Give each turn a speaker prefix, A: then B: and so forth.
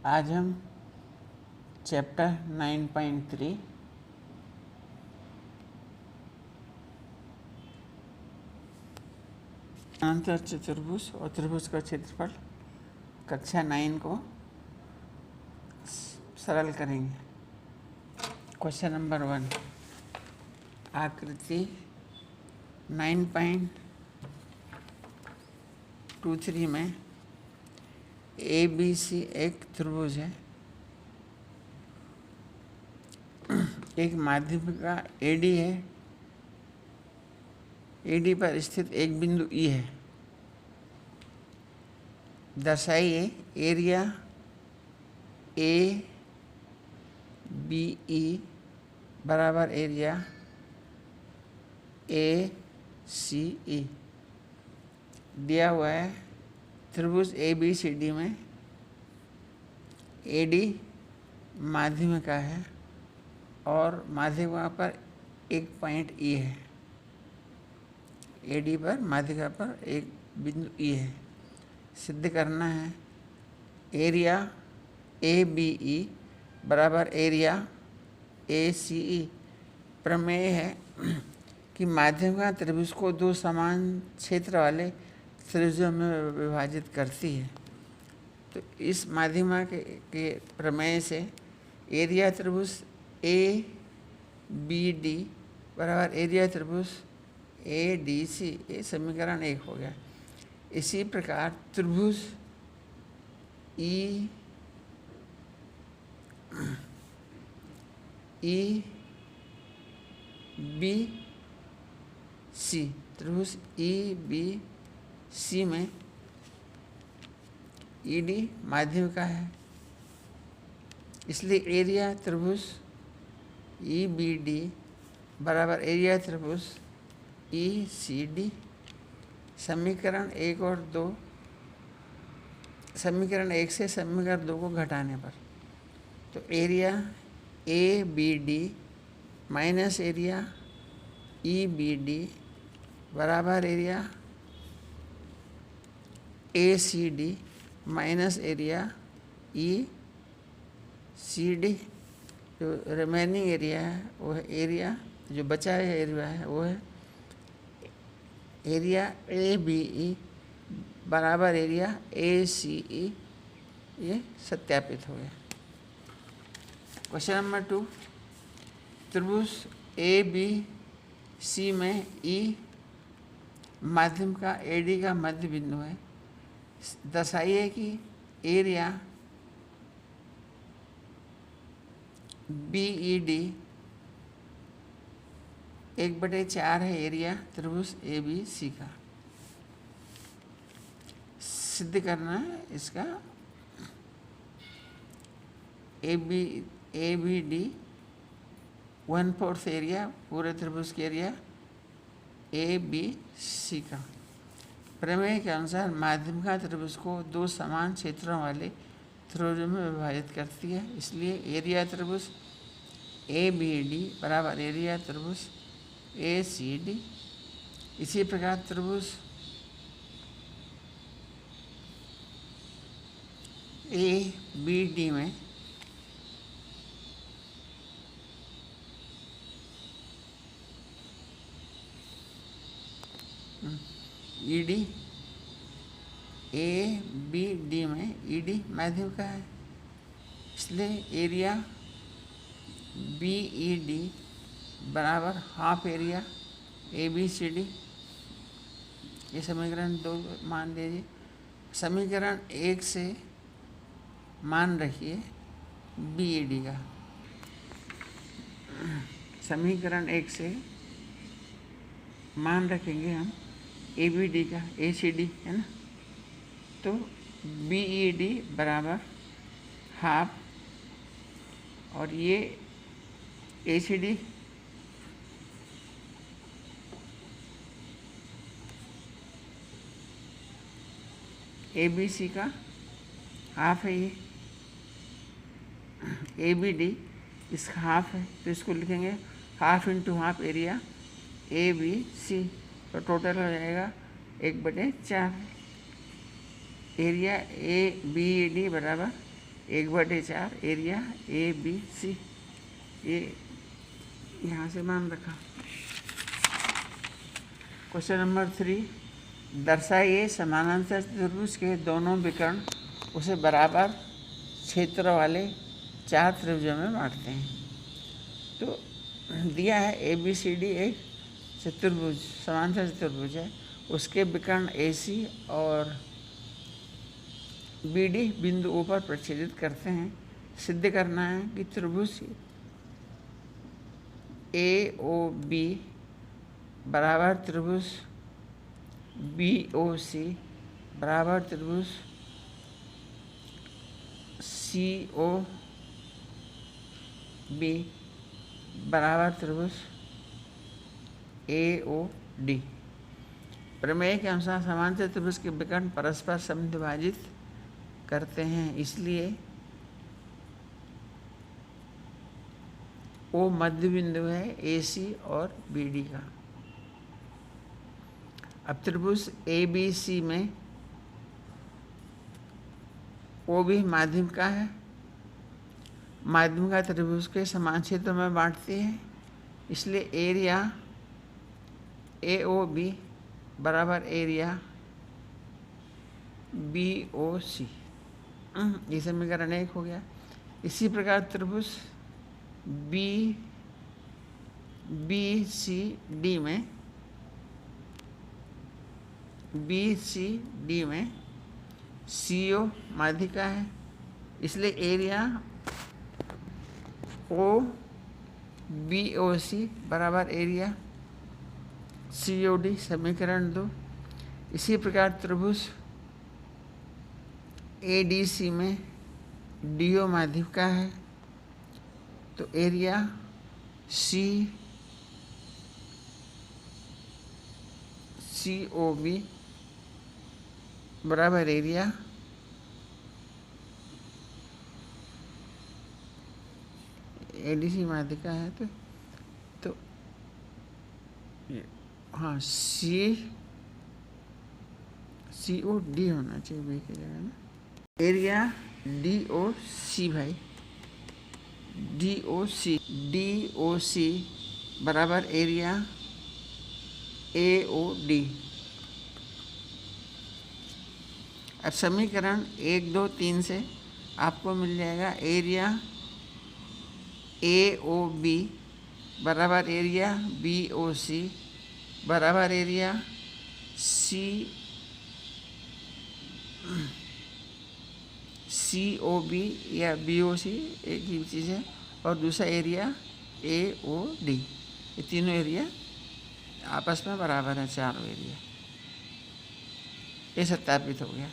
A: आज हम चैप्टर 9.3 समांतर चतुर्भुज और त्रिभुज का क्षेत्रफल कक्षा 9 को सरल करेंगे। क्वेश्चन नंबर 1, आकृति 9.23 में ABC एक त्रिभुज है। एक माध्यम का AD है। AD पर स्थित एक बिंदु E है। दर्शाइए एरिया ABE बराबर एरिया ACE। दिया हुआ है त्रिभुज ABCD में AD माध्यमिका है और माध्यमिका पर एक पॉइंट E है। AD पर माध्यमिका पर एक बिंदु E है। सिद्ध करना है एरिया ABE बराबर एरिया ACE। प्रमेय है कि माध्यमिका त्रिभुज को दो समान क्षेत्र वाले त्रिभुजों में विभाजित करती है। तो इस माध्यमिका के प्रमेय से एरिया त्रिभुज ABD बराबर एरिया त्रिभुज ADC, ये समीकरण 1 हो गया। इसी प्रकार त्रिभुज EBC, त्रिभुज EBC में ED माध्यमिका है, इसलिए एरिया त्रिभुज EBD बराबर एरिया त्रिभुज ECD। समीकरण 1 और 2, समीकरण 1 से समीकरण 2 को घटाने पर तो area ABD minus area EBD बराबर area ACD minus area ECD। जो रिमेनिंग एरिया है वो है एरिया, जो बचा है एरिया है वो है एरिया ABE बराबर एरिया ACE। ये सत्यापित हो गया। क्वेश्चन नंबर 2, त्रिभुज ABC में E माध्यम का AD का मध्य बिंदु है। दर्शाइए कि एरिया BED 1/4 है एरिया त्रिभुज ABC का। सिद्ध करना है इसका ABD 1/4 एरिया पूरे त्रिभुज के एरिया ABC का। प्रमेय के अनुसार माध्यमिका त्रिभुज को दो समान क्षेत्रों वाले त्रिभुजों में विभाजित करती है, इसलिए एरिया त्रिभुज ABD बराबर एरिया त्रिभुज ACD। इसी प्रकार त्रिभुज ABD में ED ABD में ED माध्यमिका है, इसलिए एरिया BED बराबर हाफ एरिया ABCD। ये समीकरण 2 मान लीजिए। समीकरण 1 से मान रखिए BED का। समीकरण 1 से मान रखेंगे हम ABD का, ACD है ना, तो BED बराबर हाफ और ये ACD ABC का हाफ है। ये ABD इसका हाफ है, तो इसको लिखेंगे half into half area ABC। तो टोटल हो जाएगा 1/4। एरिया ABD बराबर 1/4 एरिया ABC, ये यहाँ से मान रखा। क्वेश्चन नंबर 3, दर्शाइए समानांतर त्रिभुज के दोनों विकर्ण उसे बराबर क्षेत्र वाले 4 त्रिभुजों में बांटते हैं। तो दिया है ABCD एक चतुर्भुज, समांतर चतुर्भुज है, उसके विकर्ण AC और BD बिंदुओं पर प्रक्षेपित करते हैं। सिद्ध करना है कि त्रिभुज AOB बराबर त्रिभुज BOC बराबर त्रिभुज COB बराबर त्रिभुज AOD। प्रमेय के अनुसार समांतर त्रिभुज के विकर्ण परस्पर समद्विभाजित करते हैं, इसलिए O मध्य बिंदु है AC और BD का। अब त्रिभुज ABC में OB माध्यम का है, माध्यम का त्रिभुज के समान क्षेत्र में बांटती है, इसलिए एरिया AOB बराबर एरिया BOC। ये समीकरण 1 हो गया। इसी प्रकार त्रिभुज BCD में CO माध्यिका है, इसलिए एरिया OBOC बराबर एरिया COD, समीकरण 2। इसी प्रकार त्रिभुज ADC में DO माध्यिका है, तो एरिया COB बराबर एरिया ADC माध्यिका है, तो हाँ COD होना चाहिए बी की जगह ना, एरिया DOC भाई, DOC बराबर एरिया AOD। अब समीकरण 1, 2, 3 से आपको मिल जाएगा एरिया AOB बराबर एरिया BOC बराबर एरिया COB या BOC, एक ही चीज़ है, और दूसरा एरिया AOD। ये तीनों एरिया आपस में बराबर है, चारों एरिया। ये सत्यापित हो गया।